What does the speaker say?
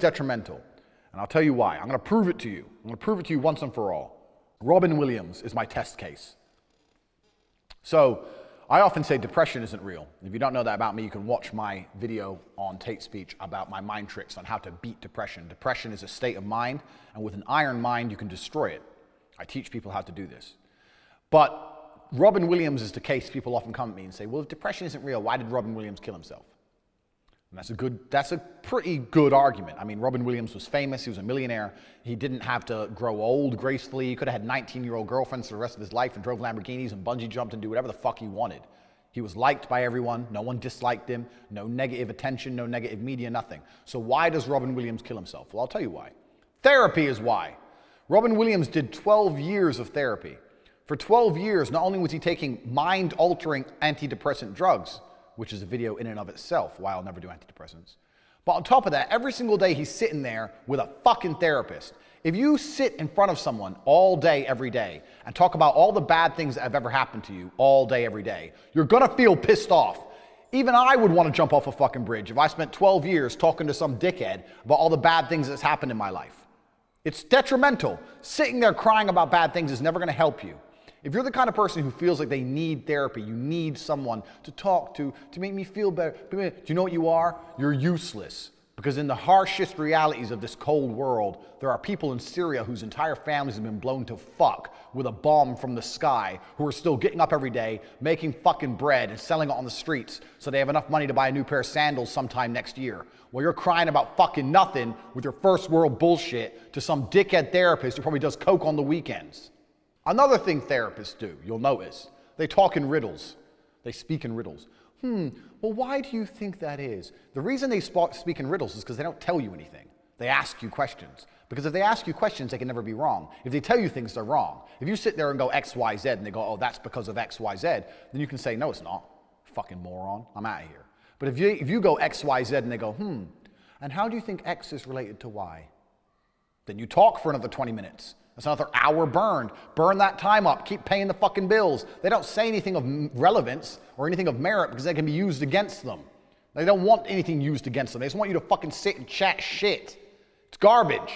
detrimental. And I'll tell you why. I'm going to prove it to you. I'm going to prove it to you once and for all. Robin Williams is my test case. So I often say depression isn't real. If you don't know that about me, you can watch my video on Tate's speech about my mind tricks on how to beat depression. Depression is a state of mind, and with an iron mind, you can destroy it. I teach people how to do this. But Robin Williams is the case. People often come at me and say, well, if depression isn't real, why did Robin Williams kill himself? And that's a pretty good argument. I mean, Robin Williams was famous. He was a millionaire. He didn't have to grow old gracefully. He could have had 19-year-old girlfriends for the rest of his life and drove Lamborghinis and bungee jumped and do whatever the fuck he wanted. He was liked by everyone. No one disliked him. No negative attention, no negative media, nothing. So why does Robin Williams kill himself? Well, I'll tell you why. Therapy is why. Robin Williams did 12 years of therapy. For 12 years, not only was he taking mind-altering antidepressant drugs, which is a video in and of itself, why I'll never do antidepressants. But on top of that, every single day he's sitting there with a fucking therapist. If you sit in front of someone all day, every day, and talk about all the bad things that have ever happened to you all day, every day, you're gonna feel pissed off. Even I would want to jump off a fucking bridge if I spent 12 years talking to some dickhead about all the bad things that's happened in my life. It's detrimental. Sitting there crying about bad things is never gonna help you. If you're the kind of person who feels like they need therapy, you need someone to talk to make me feel better. Do you know what you are? You're useless. Because in the harshest realities of this cold world, there are people in Syria whose entire families have been blown to fuck with a bomb from the sky, who are still getting up every day, making fucking bread and selling it on the streets so they have enough money to buy a new pair of sandals sometime next year. While you're crying about fucking nothing with your first world bullshit to some dickhead therapist who probably does coke on the weekends. Another thing therapists do, you'll notice, they talk in riddles. They speak in riddles. Well, why do you think that is? The reason they speak in riddles is because they don't tell you anything. They ask you questions. Because if they ask you questions, they can never be wrong. If they tell you things, they're wrong. If you sit there and go X, Y, Z, and they go, oh, that's because of X, Y, Z, then you can say, no, it's not. Fucking moron, I'm out of here. But if you go X, Y, Z, and they go, and how do you think X is related to Y? Then you talk for another 20 minutes. That's another hour burned. Burn that time up. Keep paying the fucking bills. They don't say anything of relevance or anything of merit because they can be used against them. They don't want anything used against them. They just want you to fucking sit and chat shit. It's garbage.